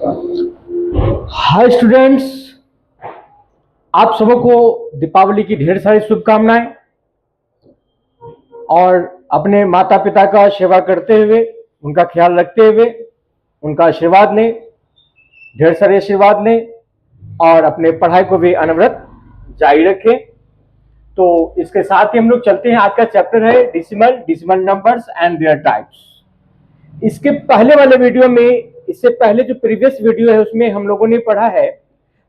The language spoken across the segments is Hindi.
हाय स्टूडेंट्स, आप सबों को दीपावली की ढेर सारी शुभकामनाएं। और अपने माता पिता का सेवा करते हुए, उनका ख्याल रखते हुए उनका आशीर्वाद लें, ढेर सारे आशीर्वाद लें और अपने पढ़ाई को भी अनवरत जारी रखें। तो इसके साथ ही हम लोग चलते हैं। आज का चैप्टर है decimal numbers and there types. इसके पहले वाले वीडियो में, इससे पहले जो प्रीवियस वीडियो है उसमें हम लोगों ने पढ़ा है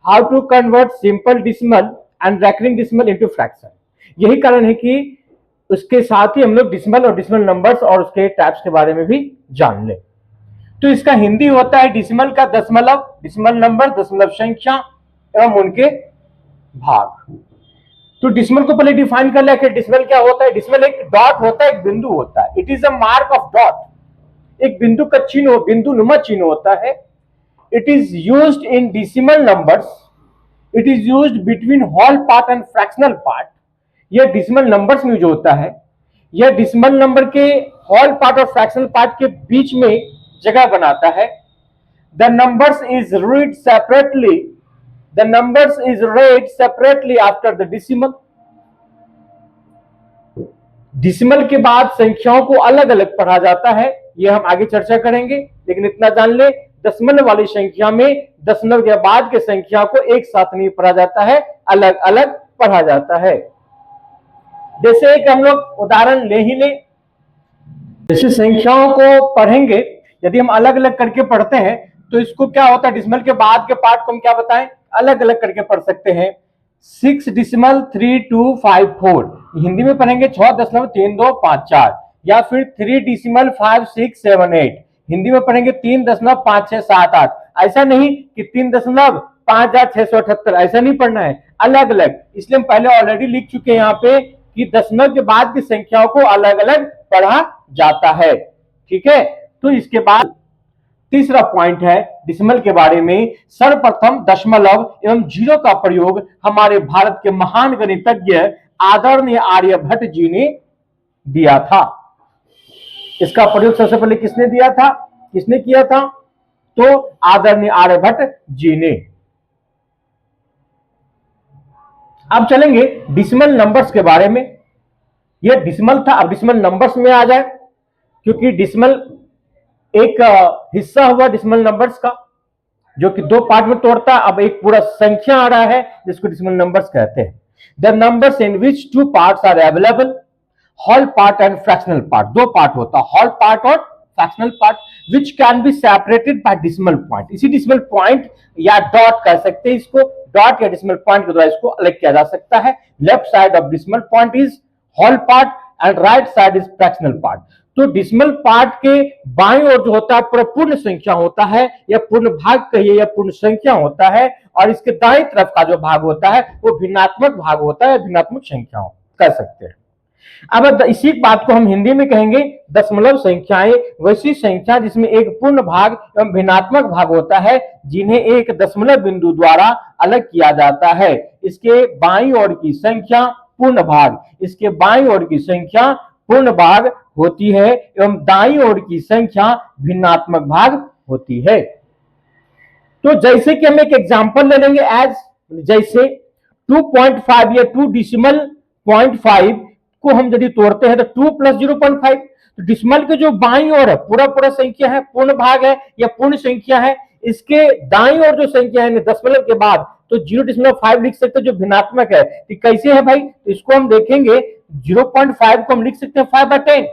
how to convert simple decimal and recurring decimal into fraction. यही कारण है कि उसके साथ ही हम लोग डिसिमल और डिसिमल नंबर्स और उसके टाइप्स के बारे में भी जान लें। तो इसका हिंदी होता है डिसिमल का दशमलव, डिसिमल नंबर दशमलव संख्या एवं उनके भाग। तो डिसिमल को पहले डिफाइन कर लिया कि डिसिमल क्या होता है। डिसिमल एक डॉट होता है, एक बिंदु होता है। It is a mark of dot, एक बिंदु का चिन्ह, बिंदु नुमा चिन्ह होता है। It is used in decimal numbers, it is used between whole part and fractional part. यह डिसिमल नंबर्स में यूज होता है। यह डिसिमल नंबर के होल पार्ट और फ्रैक्शनल पार्ट के बीच में जगह बनाता है। The numbers is read separately, the numbers is read separately after the decimal. Decimal के बाद संख्याओं को अलग अलग पढ़ा जाता है, यह हम आगे चर्चा करेंगे। लेकिन इतना जान ले, दशमलव वाली संख्या में दशमलव के बाद के संख्या को एक साथ नहीं पढ़ा जाता है, अलग अलग पढ़ा जाता है। जैसे एक हम लोग उदाहरण ले ही ले, जैसे संख्याओं को पढ़ेंगे, यदि हम अलग अलग करके पढ़ते हैं तो इसको क्या होता है, डिसिमल के बाद के पार्ट को हम क्या बताएं, अलग अलग करके पढ़ सकते हैं। 6.3254 हिंदी में पढ़ेंगे 6.3254, या फिर 3.5678 हिंदी में पढ़ेंगे 3.5678। ऐसा नहीं कि 3.5678, ऐसा नहीं पढ़ना है, अलग अलग। इसलिए हम पहले ऑलरेडी लिख चुके हैं यहाँ पे कि दशमलव के बाद की संख्याओं को अलग अलग पढ़ा जाता है। ठीक है, तो इसके बाद तीसरा पॉइंट है डिसिमल के बारे में। सर्वप्रथम दशमलव एवं जीरो का प्रयोग हमारे भारत के महान गणितज्ञ आदरणीय आर्यभट्ट जी ने दिया था। इसका प्रयोग सबसे पहले किसने दिया था, किसने किया था? तो आदरणीय आर्यभट्ट जी ने। अब चलेंगे डिसिमल नंबर्स के बारे में। यह डिसिमल था, अब डिसिमल नंबर्स में आ जाए, क्योंकि डिसिमल एक हिस्सा हुआ डिसिमल नंबर्स का जो कि दो पार्ट में तोड़ता है। अब एक पूरा संख्या आ रहा है जिसको डिसिमल नंबर्स कहते हैं। The numbers in which two parts are available, whole part and fractional part. दो पार्ट होता है, होल पार्ट और fractional part, which can be separated by decimal point. इसी डिसिमल पॉइंट या डॉट कह सकते हैं इसको, डॉट या डिसिमल पॉइंट के द्वारा इसको अलग किया जा सकता है। Left side of decimal point is whole part and right side is fractional part. तो डिसिमल पार्ट के बाईं ओर जो होता है पूरा पूर्ण संख्या होता है, या पूर्ण भाग कहिए या पूर्ण संख्या होता है, और इसके दाईं तरफ का जो भाग होता है वो भिन्नात्मक भाग होता है, भिन्नात्मक संख्या कह सकते हैं। अब इसी बात को हम हिंदी में कहेंगे दशमलव संख्याएं वैसी संख्या जिसमें एक पूर्ण भाग एवं भिन्नात्मक भाग होता है, जिन्हें एक दशमलव बिंदु द्वारा अलग किया जाता है। इसके बाईं ओर की संख्या पूर्ण भाग, इसके बाईं ओर की संख्या पूर्ण भाग होती है एवं दाईं ओर की संख्या भिन्नात्मक भाग होती है। तो जैसे कि हम एक एग्जांपल ले लेंगे, एज जैसे 2.5 या 2.5 को हम यदि तोड़ते हैं तो 2 + 0.5, तो डिसिमल के जो बाईं ओर है पूरा पूरा संख्या है, पूर्ण भाग है या पूर्ण संख्या है, इसके दाईं ओर जो संख्या है दशमलव के बाद, तो 0.5 लिख सकते हैं जो भिन्नात्मक है। तो कैसे है भाई, तो इसको हम देखेंगे 0.5 को हम लिख सकते हैं 5/10,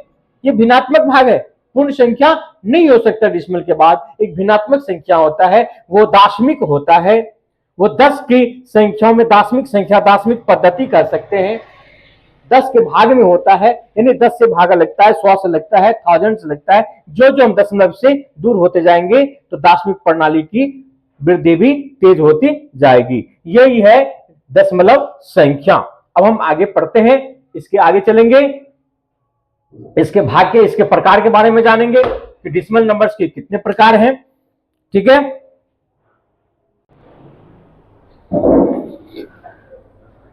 ये भिन्नात्मक भाग है, पूर्ण संख्या नहीं हो सकता। डिसिमल के बाद एक भिन्नात्मक संख्या होता है, वो दाशमिक होता है, वो 10 की संख्याओं में दाशमिक संख्या, दाशमिक पद्धति कर सकते हैं, 10 के भाग में होता है, यानी 10 से भागा लगता है, 100 से लगता है, 1000 से लगता है। जो जो हम दशमलव से दूर होते जाएंगे तो दाशमिक प्रणाली की वृद्धि भी तेज होती जाएगी। यही है दशमलव संख्या। अब हम आगे पढ़ते हैं, इसके आगे चलेंगे, इसके भाग के, इसके प्रकार के बारे में जानेंगे कि डिसिमल नंबर्स के कितने प्रकार हैं। ठीक है,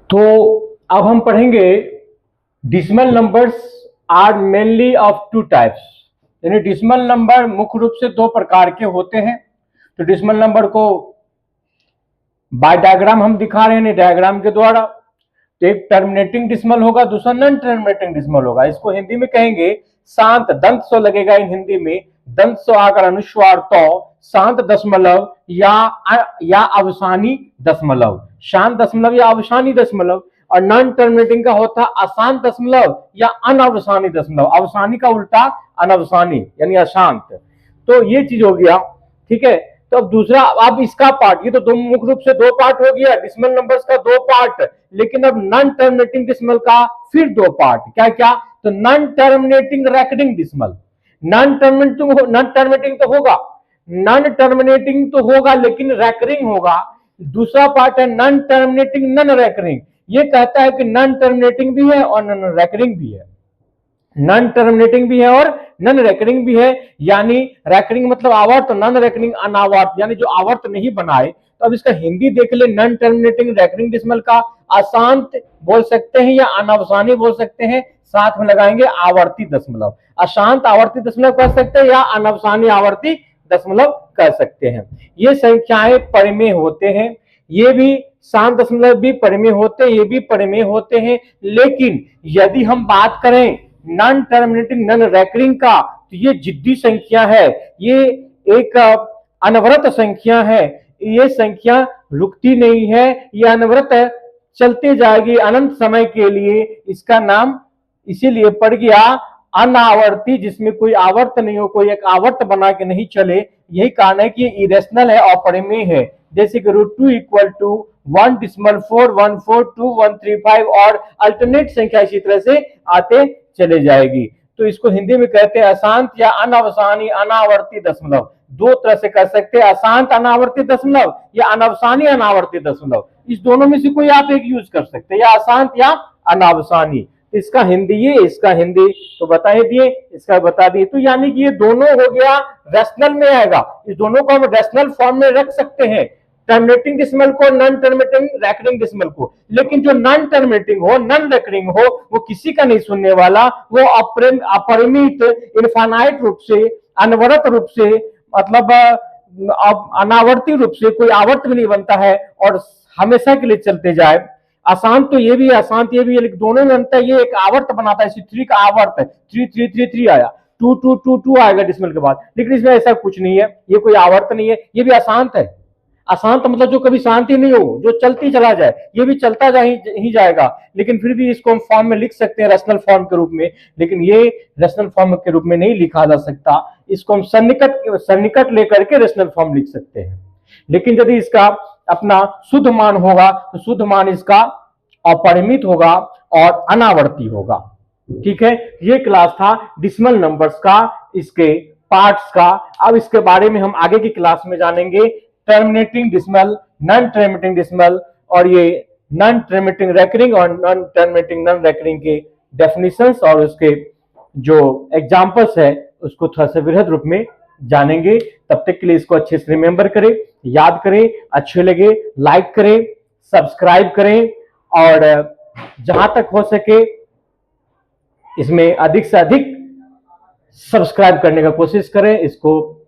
तो अब हम पढ़ेंगे decimal numbers are mainly of two types, यानी डिसिमल नंबर मुख्य रूप से दो प्रकार के होते हैं। तो डिसिमल नंबर को बाय डायग्राम हम दिखा रहे हैं, डायग्राम के द्वारा। तो एक टर्मिनेटिंग डिसिमल होगा, दूसरा नॉन टर्मिनेटिंग डिसिमल होगा। इसको हिंदी में कहेंगे शांत, दंत सो लगेगा इन हिंदी में, दंत सो आकर अनुस्वार तो, शांत दशमलव या अवसानी दशमलव, शांत दशमलव या अवसानी दशमलव। और नॉन टर्मिनेटिंग का होता अशांत दशमलव या अनवसानी दशमलव, अवसानी का उल्टा अनवसानी यानी अशांत। तो ये चीज हो गया, ठीक है। तो अब दूसरा, अब इसका पार्ट, ये तो दो मुख्य रूप से दो पार्ट हो गया, डिसिमल नंबर्स का दो पार्ट। लेकिन अब नॉन टर्मिनेटिंग डिसिमल का फिर दो पार्ट, क्या क्या? तो non terminating recurring decimal. Non terminating तो होगा, नॉन टर्मिनेटिंग तो होगा लेकिन रेकरिंग होगा। दूसरा पार्ट है नॉन टर्मिनेटिंग नॉन रेकरिंग। ये कहता है कि नॉन टर्मिनेटिंग भी है और नॉन रेकरिंग भी है, नॉन टर्मिनेटिंग भी है और नॉन रेकरिंग भी है। यानी रेकरिंग मतलब आवर्त, नॉन रेकरिंग अनावर्त, यानी जो आवर्त नहीं बनाए। तो अब इसका हिंदी देख ले, नॉन टर्मिनेटिंग रेकरिंग डिसिमल का अशांत बोल सकते हैं या अनवसानी बोल सकते हैं, साथ में लगाएंगे आवर्ती दशमलव। अशांत आवर्ती दशमलव कह सकते हैं या अनवसानी आवर्ती दशमलव कह सकते हैं। ये संख्याएं परिमेय होते हैं, ये भी शांत दशमलव भी परिमेय होते हैं, ये भी परिमेय होते हैं। लेकिन यदि हम बात करें नॉन टर्मिनेटिंग नॉन रेकरिंग का, तो ये जिद्दी संख्या है, ये एक अनवरत संख्या है। ये संख्या रुकती नहीं है, ये अनवरत चलते जाएगी अनंत समय के लिए। इसका नाम इसीलिए पड़ गया अनावर्ती, जिसमें कोई आवर्त नहीं हो, कोई एक आवर्त बना के नहीं चले। यही कारण है कि ये इरेशनल है, अपरिमेय है। जैसे कि √2 इक्वल टू 1.4142135 और अल्टरनेट संख्या इसी तरह से आते चले जाएगी। तो इसको हिंदी में कहते हैं अशांत या अनवसानी अनावर्ती दशमलव। दो तरह से कर सकते हैं, अशांत अनावर्ती दशमलव या अनवसानी अनावर्ती दशमलव। इस दोनों में से कोई आप एक यूज कर सकते हैं, या अशांत या अनावसानी। इसका हिंदी ये, इसका हिंदी तो बता ही दिए, इसका बता दिए। तो यानी कि ये दोनों हो गया रेशनल में आएगा, इस दोनों को हम रेशनल फॉर्म में रख सकते हैं, टर्मिनेटिंग डिसिमल को, नॉन टर्मिनेटिंग रेकरिंग डिसिमल को। लेकिन जो नॉन टर्मिनेटिंग हो, नॉन रेकरिंग हो, वो किसी का नहीं सुनने वाला, वो अपरिमित इनफाइनाइट रूप से, अनवरत रूप से, मतलब अनावर्ती रूप से, कोई आवर्त भी नहीं बनता है और हमेशा के लिए चलते जाए। अशांत तो ये भी है, अशांत ये भी है, लेकिन दोनों में अंतर, ये एक आवर्त बनाता है, 3 का आवर्त है, 3 आया, 2 आएगा डिसिमल के बाद। लेकिन इसमें ऐसा कुछ नहीं है, ये कोई आवर्त नहीं है, ये भी अशांत है। अशांत मतलब जो कभी शांति नहीं हो, जो चलती चला जाए, ये भी चलता ही जाएगा। लेकिन फिर भी इसको हम फॉर्म में लिख सकते हैं रेशनल फॉर्म के रूप में, लेकिन ये रेशनल फॉर्म के रूप में नहीं लिखा जा सकता। इसको हम सन्निकट लेकर के रेशनल फॉर्म लिख सकते हैं। लेकिन यदि इसका अपना शुद्ध मान होगा, तो शुद्ध मान इसका अपरिमित होगा और अनावर्ती होगा। ठीक है, ये क्लास था डिसिमल नंबर्स का, इसके पार्ट्स का। अब इसके बारे में हम आगे की क्लास में जानेंगे, terminating decimal, non terminating decimal, और ये नॉन टर्मिनेटिंग रेकरिंग और नॉन टर्मिनेटिंग नॉन रेकरिंग के डेफिनेशंस और उसके जो एग्जांपल्स है उसको थोड़ा सा वृहद रूप में जानेंगे। तब तक के लिए इसको अच्छे से रिमेंबर करें, याद करें, अच्छे लगे लाइक करें, सब्सक्राइब करें, और जहां तक हो सके इसमें अधिक से अधिक सब्सक्राइब करने का कोशिश करें। इसको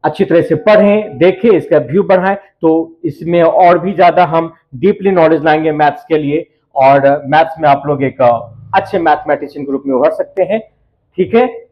अच्छी तरह से पढ़ें, देखें, इसका व्यू बढ़ाएं, तो इसमें और भी ज्यादा हम डीपली नॉलेज लाएंगे मैथ्स के लिए, और मैथ्स में आप लोग एक अच्छे मैथमेटिशियन के रूप में उभर सकते हैं। ठीक है।